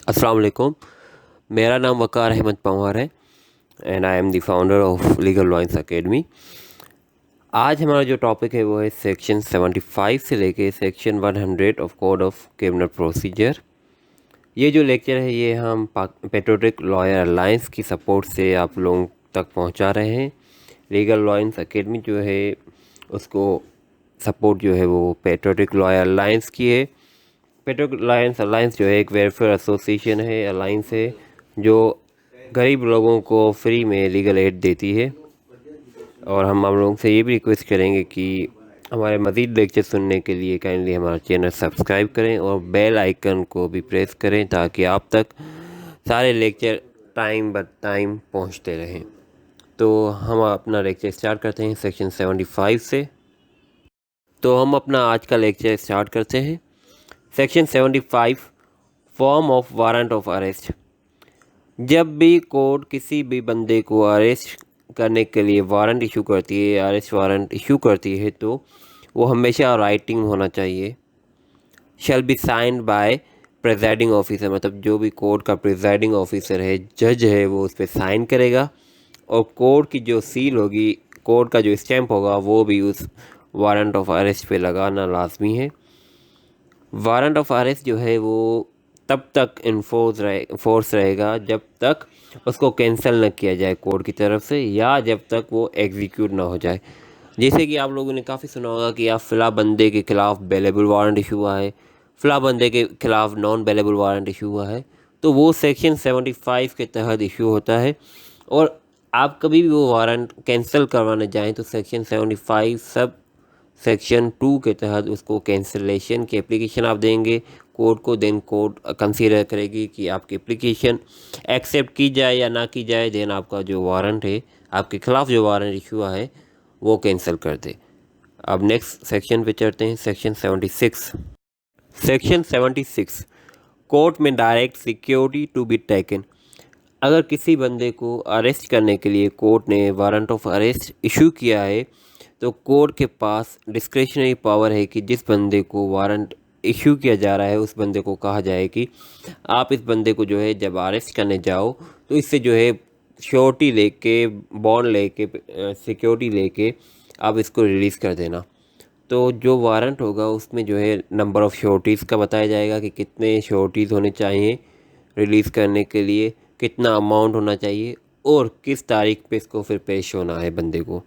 अस्सलाम वालेकुम। मेरा नाम वक़ार अहमद पंवार है and I am the founder of legal lawyers academy. आज हमारा जो टॉपिक है वो है सेक्शन 75 से लेके section 100 of code of criminal procedure. ये जो लेक्चर है ये हम पेट्रियोटिक लॉयर अलायंस की सपोर्ट से आप लोगों तक पहुंचा रहे हैं। लीगल लॉयर्स एकेडमी जो है उसको सपोर्ट जो है वो पेट्रियोटिक लॉयर अलायंस की है। पेट्रियोटिक लॉयर्स अलायंस जो है एक वेलफेयर एसोसिएशन है, अलायंस है जो गरीब लोगों को फ्री में लीगल एड देती है। और हम आप लोगों से ये भी रिक्वेस्ट करेंगे कि हमारे मज़ीद लेक्चर सुनने के लिए काइंडली हमारा चैनल सब्सक्राइब करें और बेल आइकन को भी प्रेस करें ताकि आप तक सारे लेक्चर टाइम ब टाइम पहुंचते रहें। तो हम अपना लेक्चर स्टार्ट करते हैं सेक्शन 75 से। तो हम अपना आज का लेक्चर स्टार्ट करते हैं। Section 75 form of warrant of arrest. जब भी कोर्ट किसी भी बंदे को अरेस्ट करने के लिए वारंट इशू करती है, अरेस्ट वारंट इशू करती है, तो वो हमेशा राइटिंग होना चाहिए। Shall be signed by presiding officer, मतलब जो भी कोर्ट का प्रिजाइडिंग ऑफिसर है, जज है, वो उस पर साइन करेगा और कोर्ट की जो सील होगी, कोर्ट का जो स्टैंप होगा, वो भी उस वारंट ऑफ अरेस्ट पे लगाना लाजमी है। वारंट ऑफ अरेस्ट जो है वो तब तक फोर्स रहेगा जब तक उसको कैंसिल न किया जाए कोर्ट की तरफ से, या जब तक वो एग्जीक्यूट ना हो जाए। जैसे कि आप लोगों ने काफ़ी सुना होगा कि आप फ़िला बंदे के ख़िलाफ़ बेलेबल वारंट इशू हुआ है, फ़िला बंदे के ख़िलाफ़ नॉन बेलेबल वारंट इशू हुआ है, तो वो सेक्शन 75 के तहत इशू होता है। और आप कभी भी वो वारंट कैंसिल करवाने जाएँ तो सेक्शन 75 सब सेक्शन 2 के तहत उसको कैंसिलेशन की एप्लीकेशन आप देंगे कोर्ट को। देन कोर्ट कंसीडर करेगी कि आपकी एप्लीकेशन एक्सेप्ट की जाए या ना की जाए। देन आपका जो वारंट है, आपके खिलाफ जो वारंट इशू हुआ है, वो कैंसिल कर दे। अब नेक्स्ट सेक्शन पे चलते हैं, सेक्शन 76। सेक्शन 76 कोर्ट में direct security to be taken. अगर किसी बंदे को अरेस्ट करने के लिए कोर्ट ने वारंट ऑफ अरेस्ट इशू किया है तो कोर्ट के पास डिस्क्रिशनरी पावर है कि जिस बंदे को वारंट इशू किया जा रहा है उस बंदे को कहा जाए कि आप इस बंदे को जो है जब अरेस्ट करने जाओ तो इससे जो है श्योरिटी लेके, बॉन्ड लेके, सिक्योरिटी लेके आप इसको रिलीज़ कर देना। तो जो वारंट होगा उसमें जो है नंबर ऑफ़ श्योरिटीज़ का बताया जाएगा कि कितने श्योरिटीज़ होने चाहिए रिलीज़ करने के लिए, कितना अमाउंट होना चाहिए और किस तारीख पे इसको फिर पेश होना है बंदे को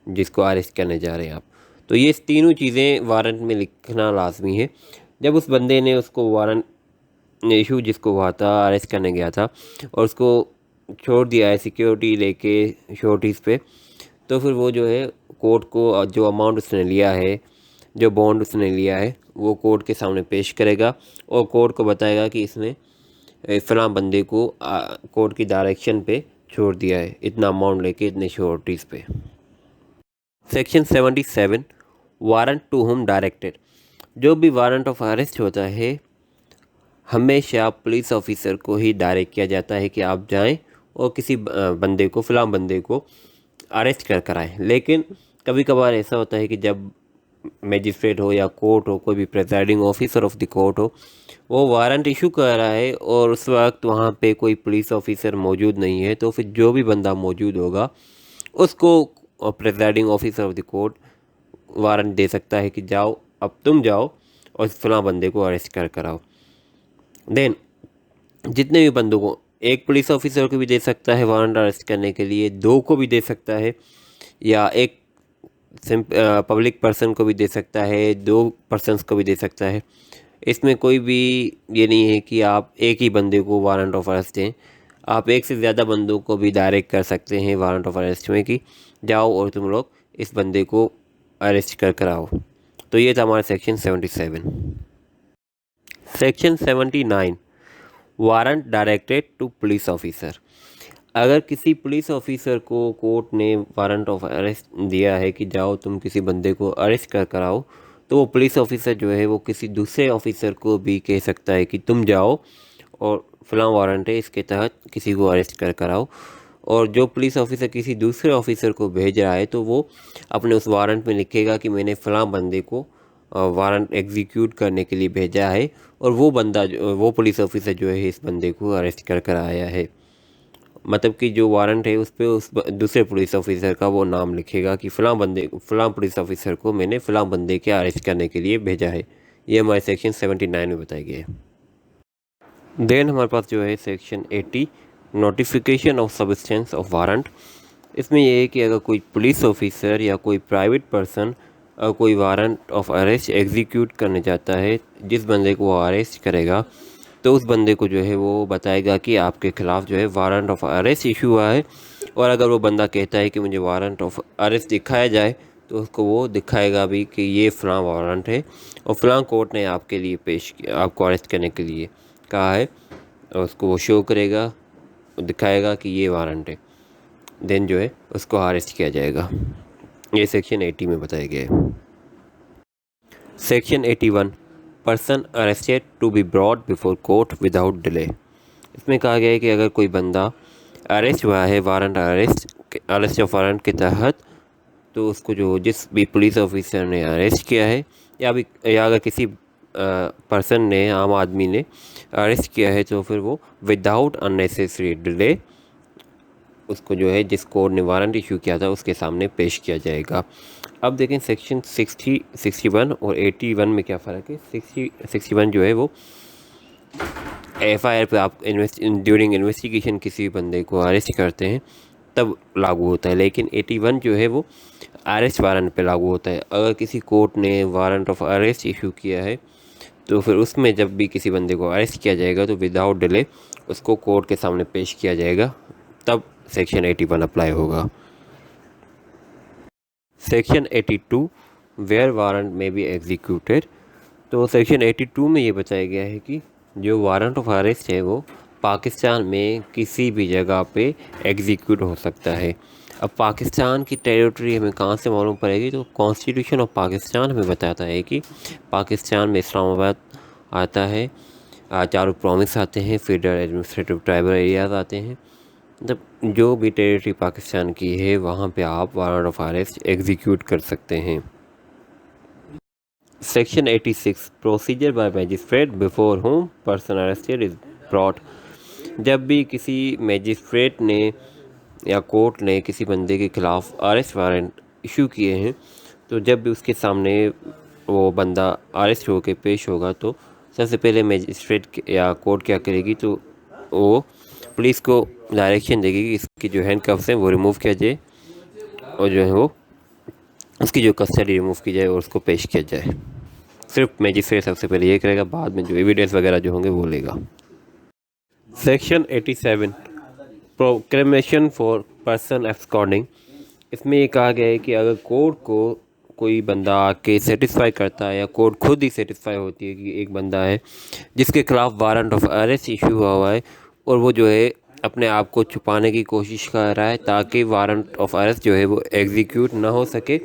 जिसको अरेस्ट करने जा रहे हैं आप। तो ये तीनों चीज़ें वारंट में लिखना लाजमी है। जब उस बंदे ने उसको वारंट इशू जिसको हुआ था, अरेस्ट करने गया था और उसको छोड़ दिया है सिक्योरिटी लेके श्योरिटीज़ पे, तो फिर वो जो है कोर्ट को जो अमाउंट उसने लिया है, जो बॉन्ड उसने लिया है, वो कोर्ट के सामने पेश करेगा और कोर्ट को बताएगा कि इसने फ़लाँ बंदे को कोर्ट की डायरेक्शन पे छोड़ दिया है इतना अमाउंट लेके इतने श्योरिटीज़ पे। Section 77 warrant to home directed. जो भी वारंट ऑफ अरेस्ट होता है हमेशा पुलिस ऑफिसर को ही डायरेक्ट किया जाता है कि आप जाएं और किसी बंदे को, फ़लाँ बंदे को अरेस्ट कर आएँ। लेकिन कभी कभार ऐसा होता है कि जब मजिस्ट्रेट हो या कोर्ट हो, कोई भी presiding officer of the court हो, वो वारंट इशू कर रहा है और उस वक्त वहाँ पे कोई पुलिस ऑफिसर मौजूद नहीं है, तो फिर जो भी बंदा मौजूद होगा उसको presiding officer of the court warrant दे सकता है कि जाओ, अब तुम जाओ और फ़लाँ बंदे को अरेस्ट कर आओ। देन जितने भी बंदों को, एक पुलिस ऑफिसर को भी दे सकता है वारंट अरेस्ट करने के लिए, दो को भी दे सकता है, या एक पब्लिक पर्सन को भी दे सकता है, दो पर्सन्स को भी दे सकता है। इसमें कोई भी ये नहीं है कि आप एक ही बंदे को वारंट ऑफ अरेस्ट दें, आप एक से ज़्यादा बंदों को भी डायरेक्ट कर सकते हैं वारंट ऑफ अरेस्ट में कि जाओ और तुम लोग इस बंदे को अरेस्ट कर आओ। तो ये था हमारा section 77। Section 79 warrant directed to police officer. अगर किसी पुलिस ऑफिसर को कोर्ट ने वारंट ऑफ अरेस्ट दिया है कि जाओ तुम किसी बंदे को अरेस्ट कर आओ, तो वो पुलिस ऑफिसर जो है वो किसी दूसरे ऑफिसर को भी कह सकता है कि तुम जाओ और फ़लाँ वारंट है, इसके तहत किसी को अरेस्ट कर आओ। और जो पुलिस ऑफिसर किसी दूसरे ऑफिसर को भेज रहा है तो वो अपने उस वारंट में लिखेगा कि मैंने फ़लाँ बंदे को वारंट एग्जीक्यूट करने के लिए भेजा है और वो बंदा वो पुलिस ऑफिसर जो है इस बंदे को अरेस्ट कर आया है। मतलब कि जो वारंट है उस पर दूसरे पुलिस ऑफिसर का वो नाम लिखेगा कि फ़लाँ पुलिस ऑफिसर को मैंने फ़लाँ बंदे के अरेस्ट करने के लिए भेजा है। ये हमारे सेक्शन 79 में बताया गया है। देन हमारे पास जो है section 80 notification of substance of warrant. इसमें यह है कि अगर कोई पुलिस ऑफिसर या कोई प्राइवेट पर्सन कोई वारंट ऑफ अरेस्ट एग्जीक्यूट करने चाहता है, जिस बंदे को वो अरेस्ट करेगा तो उस बंदे को जो है वो बताएगा कि आपके ख़िलाफ़ जो है वारंट ऑफ अरेस्ट इशू हुआ है। और अगर वो बंदा कहता है कि मुझे वारंट ऑफ अरेस्ट दिखाया जाए तो उसको वो दिखाएगा भी कि ये फ़लाँ वारंट है और फ़लाँ कोर्ट ने आपके लिए पेश किया, आपको अरेस्ट करने के लिए कहा है, और उसको वो शो करेगा, दिखाएगा कि ये वारंट है। देन जो है उसको अरेस्ट किया जाएगा। ये सेक्शन 80 में बताया गया है। Section 81 person arrested to be brought before court without delay. इसमें कहा गया है कि अगर कोई बंदा अरेस्ट हुआ है अरेस्ट ऑफ वारंट के तहत, तो उसको जो जिस भी पुलिस ऑफिसर ने अरेस्ट किया है या अगर किसी पर्सन ने, आम आदमी ने अरेस्ट किया है, तो फिर वो विदाउट अननेसेसरी डिले उसको जो है जिस कोर्ट ने वारंट इशू किया था उसके सामने पेश किया जाएगा। अब देखें सेक्शन 60, 61 और 81 में क्या फ़र्क है। 61 जो है वो FIR पे आप ड्यूरिंग इन्वेस्टिगेशन किसी बंदे को अरेस्ट करते हैं तब लागू होता है, लेकिन 81 जो है वो अरेस्ट वारंट पे लागू होता है। अगर किसी कोर्ट ने वारंट ऑफ अरेस्ट इशू किया है तो फिर उसमें जब भी किसी बंदे को अरेस्ट किया जाएगा तो विदाउट डिले उसको कोर्ट के सामने पेश किया जाएगा, तब सेक्शन 81 अप्लाई होगा। सेक्शन 82 वेयर वारंट में बी एग्जीक्यूटेड। तो सेक्शन 82 में ये बताया गया है कि जो वारंट ऑफ अरेस्ट है वो पाकिस्तान में किसी भी जगह पे एग्जीक्यूट हो सकता है। अब पाकिस्तान की टेरिटरी हमें कहाँ से मालूम पड़ेगी, तो कॉन्स्टिट्यूशन ऑफ पाकिस्तान हमें बताता है कि पाकिस्तान में इस्लामाबाद आता है, चारों प्रॉविंस आते हैं, फेडरल एडमिनिस्ट्रेटिव ट्राइबल एरियाज़ आते हैं। मतलब जो भी टेरिटरी पाकिस्तान की है वहाँ पे आप वारंट ऑफ अरेस्ट एग्जीक्यूट कर सकते हैं। Section 86 procedure bye magistrate before home person arrested is brought. जब भी किसी मैजिस्ट्रेट ने या कोर्ट ने किसी बंदे के ख़िलाफ़ अरेस्ट वारंट इशू किए हैं, तो जब भी उसके सामने वो बंदा अरेस्ट होकर पेश होगा तो सबसे पहले मैजिस्ट्रेट या कोर्ट क्या करेगी, तो वो पुलिस को डायरेक्शन देगी कि इसकी जो हैंडकफ्स हैं वो रिमूव किया जाए और जो है वो उसकी जो कस्टडी रिमूव की जाए और उसको पेश किया जाए। सिर्फ मैजिस्ट्रेट सबसे पहले ये करेगा, बाद में जो एविडेंस वगैरह जो होंगे वो लेगा। Section 87 proclamation for person absconding. इसमें ये कहा गया है कि अगर कोर्ट को कोई बंदा आके सेटिस्फाई करता है या कोर्ट खुद ही सेटिस्फाई होती है कि एक बंदा है जिसके खिलाफ वारंट ऑफ अरेस्ट इशू हुआ है और वो जो है अपने आप को छुपाने की कोशिश कर रहा है ताकि वारंट ऑफ अरेस्ट जो है वो एग्जीक्यूट ना हो सके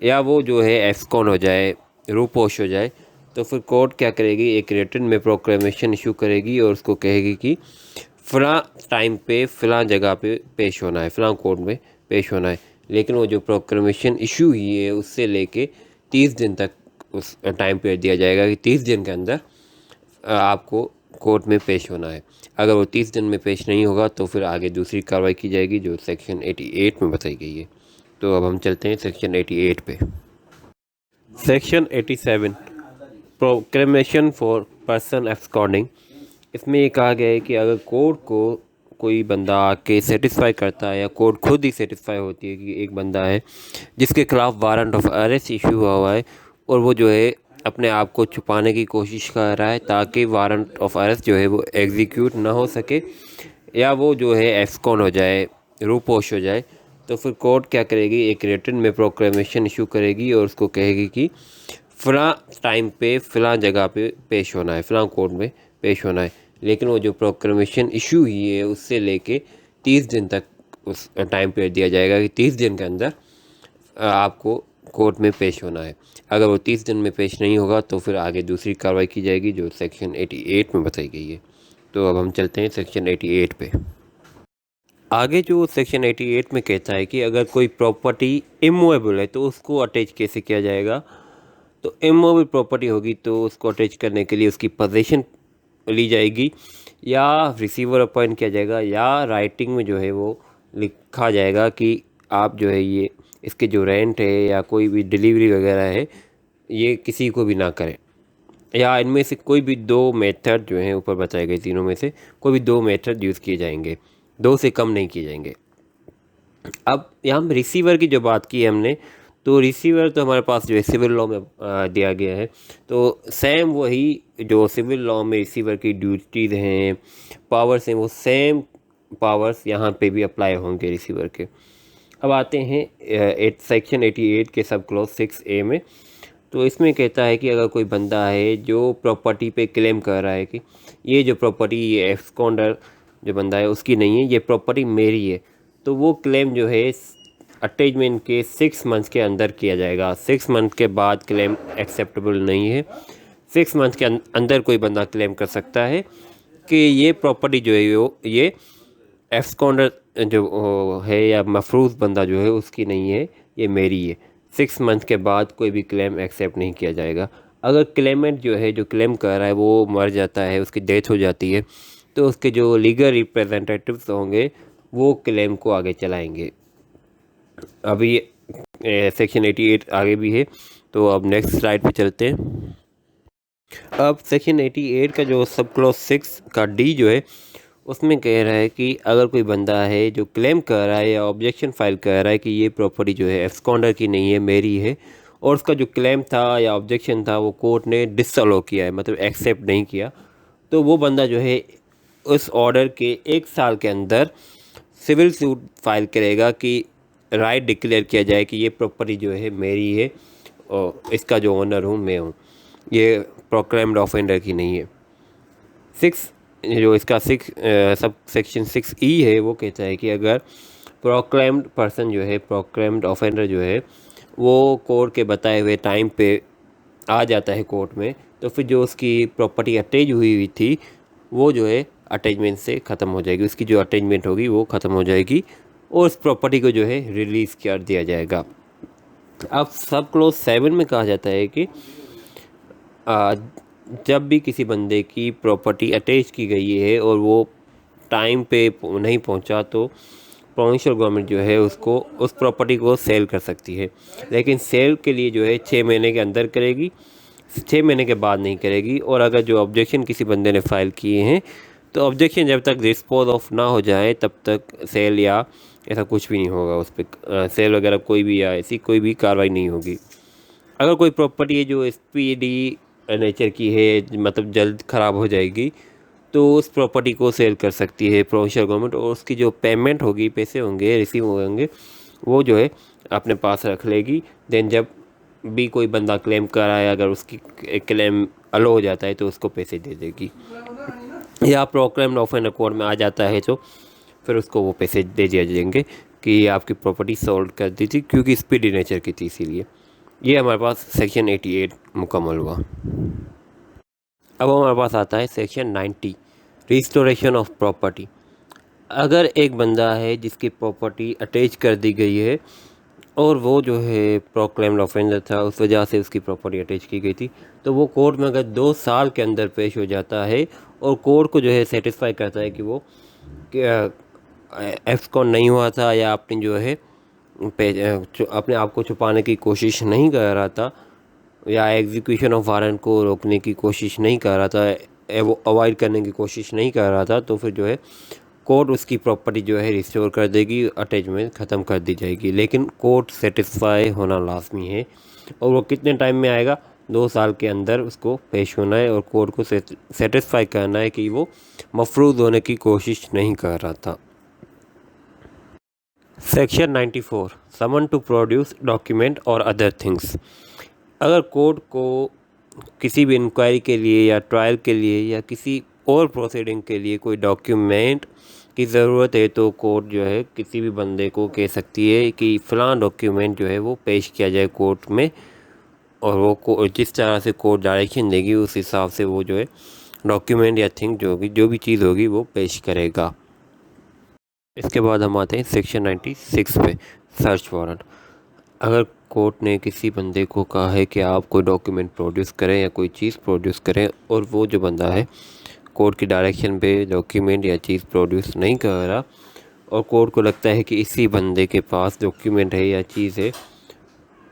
या वो जो है एब्सकॉन हो जाए, रूपोश हो जाए, तो फिर कोर्ट क्या करेगी, एक रिटन में प्रोक्लेमेशन इशू करेगी और उसको कहेगी कि फ़लाँ टाइम पे फ़लाँ जगह पे पेश होना है, फ़लाँ कोर्ट में पेश होना है। लेकिन वो जो प्रोक्लेमेशन इशू हुई है उससे लेके 30 दिन तक उस टाइम पीरियड दिया जाएगा कि 30 दिन के अंदर आपको कोर्ट में पेश होना है। अगर वो 30 दिन में पेश नहीं होगा तो फिर आगे दूसरी कार्रवाई की जाएगी जो सेक्शन 88 में बताई गई है। तो अब हम चलते हैं सेक्शन 88 पे। Section 87 proclamation for person absconding. इसमें ये कहा गया है कि अगर कोर्ट को कोई बंदा आके सेटिस्फाई करता है या कोर्ट खुद ही सेटिस्फाई होती है कि एक बंदा है जिसके खिलाफ वारंट ऑफ अरेस्ट इशू हुआ है और वो जो है अपने आप को छुपाने की कोशिश कर रहा है ताकि वारंट ऑफ अरेस्ट जो है वो एग्जीक्यूट ना हो सके या वो जो है एब्सकॉन हो जाए, रूपोश हो जाए, तो फिर कोर्ट क्या करेगी, एक रिटन में प्रोक्लेमेशन इशू करेगी और उसको कहेगी कि फ़लाँ टाइम पे फ़लाँ जगह पे पेश होना है, फ़लाँ कोर्ट में पेश होना है। लेकिन वो जो प्रोक्लेमेशन इशू हुई है उससे लेके 30 दिन तक उस टाइम पीरियड दिया जाएगा कि 30 दिन के अंदर आपको कोर्ट में पेश होना है। अगर वो 30 दिन में पेश नहीं होगा तो फिर आगे दूसरी कार्रवाई की जाएगी जो सेक्शन 88 में बताई गई है। तो अब हम चलते हैं सेक्शन 88 पे। आगे जो सेक्शन 88 में कहता है कि अगर कोई प्रॉपर्टी इमूवेबल है तो उसको अटैच कैसे किया जाएगा। तो इमूवेबल प्रॉपर्टी होगी तो उसको अटैच करने के लिए उसकी पोजीशन ली जाएगी, या रिसीवर अपॉइंट किया जाएगा, या राइटिंग में जो है वो लिखा जाएगा कि आप जो है ये इसके जो रेंट है या कोई भी डिलीवरी वगैरह है ये किसी को भी ना करें, या इनमें से कोई भी दो मेथड जो हैं ऊपर बताए गए तीनों में से कोई भी दो मेथड यूज़ किए जाएंगे, दो से कम नहीं किए जाएंगे। अब यहाँ रिसीवर की जो बात की है हमने, तो रिसीवर तो हमारे पास जो है सिविल लॉ में दिया गया है, तो सेम वही जो सिविल लॉ में रिसीवर की ड्यूटीज़ हैं, पावर्स हैं, वो सेम पावर्स यहाँ पे भी अप्लाई होंगे रिसीवर के। अब आते हैं सेक्शन 88 के सब क्लॉज 6A में। तो इसमें कहता है कि अगर कोई बंदा है जो प्रॉपर्टी पे क्लेम कर रहा है कि ये जो प्रॉपर्टी ये एब्सकॉन्डर जो बंदा है उसकी नहीं है, ये प्रॉपर्टी मेरी है, तो वो क्लेम जो है अटैचमेंट के 6 मंथ्स के अंदर किया जाएगा। 6 मंथ के बाद क्लेम एक्सेप्टेबल नहीं है। 6 मंथ के अंदर कोई बंदा क्लेम कर सकता है कि ये प्रॉपर्टी जो है वो ये एब्सकॉन्डर जो है या मफरूज़ बंदा जो है उसकी नहीं है, ये मेरी है। 6 मंथ के बाद कोई भी क्लेम एक्सेप्ट नहीं किया जाएगा। अगर क्लेमेंट जो है जो क्लेम कर रहा है वो मर जाता है, उसकी डेथ हो जाती है, तो उसके जो लीगल रिप्रेजेंटेटिव्स होंगे वो क्लेम को आगे चलाएंगे। अभी सेक्शन 88 आगे भी है, तो अब नेक्स्ट स्लाइड पे चलते हैं। अब सेक्शन 88 का जो सब क्लॉज 6 का डी जो है उसमें कह रहा है कि अगर कोई बंदा है जो क्लेम कर रहा है या ऑब्जेक्शन फाइल कर रहा है कि ये प्रॉपर्टी जो है एब्सकॉन्डर की नहीं है, मेरी है, और उसका जो क्लेम था या ऑब्जेक्शन था वो कोर्ट ने डिसअलो किया है, मतलब एक्सेप्ट नहीं किया, तो वो बंदा जो है उस ऑर्डर के 1 साल के अंदर सिविल सूट फाइल करेगा कि राइट डिक्लेयर किया जाए कि ये प्रॉपर्टी जो है मेरी है और इसका जो ओनर हूँ मैं हूँ, ये प्रोक्लेम्ड ऑफेंडर की नहीं है। 6 जो इसका 6 सब सेक्शन 6E है वो कहता है कि अगर प्रोक्लेम्ड पर्सन जो है, प्रोक्लेम्ड ऑफेंडर जो है, वो कोर्ट के बताए हुए टाइम पे आ जाता है कोर्ट में, तो फिर जो उसकी प्रॉपर्टी अटैच हुई थी वो जो है अटैचमेंट से ख़त्म हो जाएगी, उसकी जो अटैचमेंट होगी वो ख़त्म हो जाएगी और उस प्रॉपर्टी को जो है रिलीज़ कर दिया जाएगा। अब सब क्लोज 7 में कहा जाता है कि जब भी किसी बंदे की प्रॉपर्टी अटैच की गई है और वो टाइम पे नहीं पहुंचा, तो प्रोविंशियल गवर्नमेंट जो है उसको उस प्रॉपर्टी को सेल कर सकती है, लेकिन सेल के लिए जो है 6 महीने के अंदर करेगी, 6 महीने के बाद नहीं करेगी। और अगर जो ऑब्जेक्शन किसी बंदे ने फाइल किए हैं तो ऑब्जेक्शन जब तक डिस्पोज ऑफ ना हो जाए तब तक सेल या ऐसा कुछ भी नहीं होगा, उस पर सेल वगैरह कोई भी या ऐसी कोई भी कार्रवाई नहीं होगी। अगर कोई प्रॉपर्टी है जो स्पीडी नेचर की है, मतलब जल्द ख़राब हो जाएगी, तो उस प्रॉपर्टी को सेल कर सकती है प्रोविंशियल गवर्नमेंट, और उसकी जो पेमेंट होगी, पैसे होंगे रिसीव होंगे, वो जो है अपने पास रख लेगी। देन जब भी कोई बंदा क्लेम कर रहा है, अगर उसकी क्लेम अलो हो जाता है तो उसको पैसे दे देगी, या प्रोक्लेम्ड ऑफेंडर कोर्ट में आ जाता है तो फिर उसको वो पैसे दे दिए जाएंगे कि आपकी प्रॉपर्टी सोल्ड कर दी थी क्योंकि स्पीडी नेचर की थी, इसीलिए। ये हमारे पास सेक्शन 88 मुकम्मल हुआ। अब हमारे पास आता है सेक्शन 90 रिस्टोरेशन ऑफ प्रॉपर्टी। अगर एक बंदा है जिसकी प्रॉपर्टी अटैच कर दी गई है और वो जो है प्रोक्लेम्ड ऑफेंडर था, उस वजह से उसकी प्रॉपर्टी अटैच की गई थी, तो वो कोर्ट में अगर 2 साल के अंदर पेश हो जाता है और कोर्ट को जो है सेटिस्फाई करता है कि वो एब्सकॉन्ड नहीं हुआ था या अपनी जो है अपने आप को छुपाने की कोशिश नहीं कर रहा था या एग्जीक्यूशन ऑफ वारंट को रोकने की कोशिश नहीं कर रहा था, वो अवॉइड करने की कोशिश नहीं कर रहा था, तो फिर जो है कोर्ट उसकी प्रॉपर्टी जो है रिस्टोर कर देगी, अटैचमेंट ख़त्म कर दी जाएगी। लेकिन कोर्ट सेटिस्फाई होना लाजमी है, और वो कितने टाइम में आएगा? 2 साल के अंदर उसको पेश होना है और कोर्ट को सेटिस्फाई करना है कि वो मफरूज़ होने की कोशिश नहीं कर रहा था। Section 94 summons to produce document और अदर थिंग्स। अगर कोर्ट को किसी भी इंक्वायरी के लिए या ट्रायल के लिए या किसी और प्रोसीडिंग के लिए कोई डॉक्यूमेंट की ज़रूरत है, तो कोर्ट जो है किसी भी बंदे को कह सकती है कि फ़लाँ डॉक्यूमेंट जो है वो पेश किया जाए कोर्ट में, और वो जिस तरह से कोर्ट डायरेक्शन देगी उस हिसाब से वो जो है डॉक्यूमेंट या थिंग जो होगी, जो भी चीज़ होगी, वो पेश करेगा। इसके बाद हम आते हैं सेक्शन 96 पे, सर्च वारंट। अगर कोर्ट ने किसी बंदे को कहा है कि आप कोई डॉक्यूमेंट प्रोड्यूस करें या कोई चीज़ प्रोड्यूस करें, और वो जो बंदा है कोर्ट की डायरेक्शन पे डॉक्यूमेंट या चीज़ प्रोड्यूस नहीं कर रहा, और कोर्ट को लगता है कि इसी बंदे के पास डॉक्यूमेंट है या चीज़ है,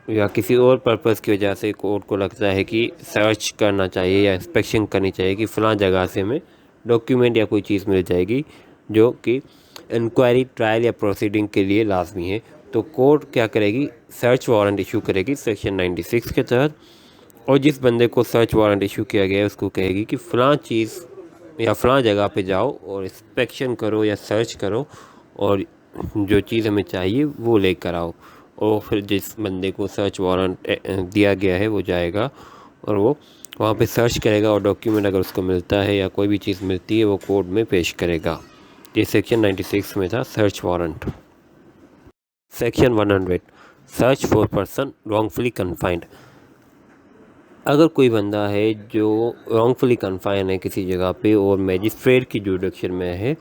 या किसी और पर्पज़ की वजह से कोर्ट को लगता है कि सर्च करना चाहिए या इंस्पेक्शन करनी चाहिए कि फ़लाँ जगह से हमें डॉक्यूमेंट या कोई चीज़ मिल जाएगी जो कि इंक्वायरी, ट्रायल या प्रोसीडिंग के लिए लाजमी है, तो कोर्ट क्या करेगी, सर्च वारंट इशू करेगी सेक्शन 96 के तहत। और जिस बंदे को सर्च वारंट इशू किया गया है उसको कहेगी कि फ़लाँ चीज़ या फ़लाँ जगह पे जाओ और इंस्पेक्शन करो या सर्च करो, और जो चीज़ हमें चाहिए वो लेकर आओ। और फिर जिस बंदे को सर्च वारंट दिया गया है वो जाएगा और वो वहाँ पे सर्च करेगा, और डॉक्यूमेंट अगर उसको मिलता है या कोई भी चीज़ मिलती है वो कोर्ट में पेश करेगा। ये सेक्शन 96 में था, search warrant. Section 100, search for person wrongfully confined. अगर कोई बंदा है जो रॉन्गफुली कन्फाइन है किसी जगह पे और मजिस्ट्रेट की जुरिडिक्शन में है,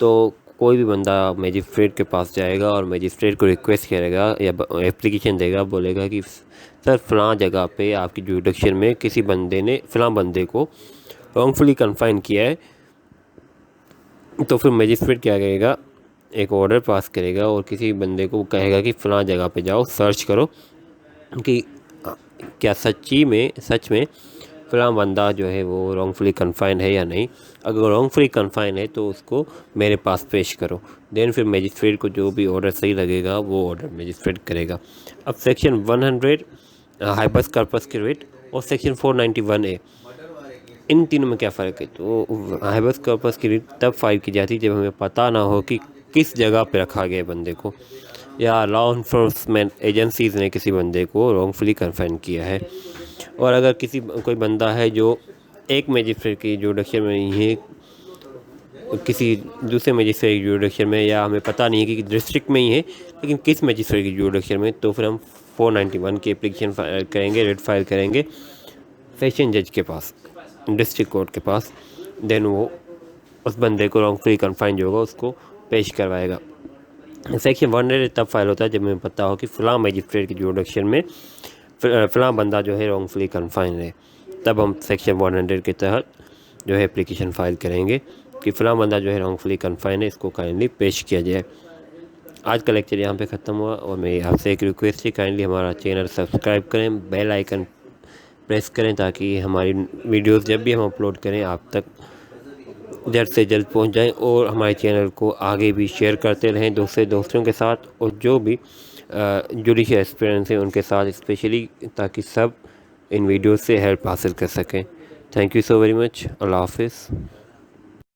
तो कोई भी बंदा मजिस्ट्रेट के पास जाएगा और मजिस्ट्रेट को रिक्वेस्ट करेगा या एप्लीकेशन देगा, बोलेगा कि सर फ़लाँ जगह पे आपकी जुरिडिक्शन में किसी बंदे ने फ़लाँ बंदे को रॉन्गफुली कन्फाइन किया है, तो फिर मजिस्ट्रेट क्या करेगा, एक ऑर्डर पास करेगा और किसी बंदे को कहेगा कि फ़लाँ जगह पे जाओ, सर्च करो कि क्या सच में फ़लाँ बंदा जो है वो रॉन्गफुली कन्फाइन है या नहीं। अगर रॉन्गफुली कन्फाइन है तो उसको मेरे पास पेश करो। देन फिर मजिस्ट्रेट को जो भी ऑर्डर सही लगेगा वो ऑर्डर मजिस्ट्रेट करेगा। अब सेक्शन 100 हाइबस कार्पस के रिट और सेक्शन 491A, इन तीनों में क्या फ़र्क है? तो हाइबस कार्पस की रिट तब फाइल की जाती है जब हमें पता ना हो कि किस जगह पे रखा गया बंदे को, या लॉ इन्फोर्समेंट एजेंसीज़ ने किसी बंदे को रॉन्गफुली कन्फाइन किया है। और अगर कोई बंदा है जो एक मजिस्ट्रेट की जुरिडिक्शन में नहीं है, किसी दूसरे मजिस्ट्रेट की जुरिडिक्शन में, या हमें पता नहीं है कि डिस्ट्रिक्ट में ही है लेकिन किस मजिस्ट्रेट की जुरिडिक्शन में, तो फिर हम 491 की एप्लीकेशन फाइल करेंगे, रिट फाइल करेंगे सेशन जज के पास, डिस्ट्रिक्ट कोर्ट के पास। देन वो उस बंदे को रॉन्गफुली कन्फाइन जो होगा उसको पेश करवाएगा। सेक्शन 100 तब फाइल होता है जब हमें पता हो कि फ़लाँ मजिस्ट्रेट की जुरिडिक्शन में फ़लाँ बंदा जो है रॉन्गफुली कन्फाइन है, तब हम सेक्शन 100 के तहत जो है एप्लीकेशन फ़ाइल करेंगे कि फ़लाँ बंदा जो है रॉन्गफुली कन्फाइन है, इसको काइंडली पेश किया जाए। आज का लेक्चर यहाँ पे ख़त्म हुआ, और मेरी आपसे एक रिक्वेस्ट है, काइंडली हमारा चैनल सब्सक्राइब करें, बेल आइकन प्रेस करें ताकि हमारी वीडियोस जब भी हम अपलोड करें आप तक जल्द से जल्द पहुंच जाएं, और हमारे चैनल को आगे भी शेयर करते रहें दोस्तों के साथ, और जो भी जुडिशियल एक्सपीरियंस है उनके साथ स्पेशली, ताकि सब इन वीडियोस से हेल्प हासिल कर सकें। Thank you so very much. अल्लाह हाफिज़।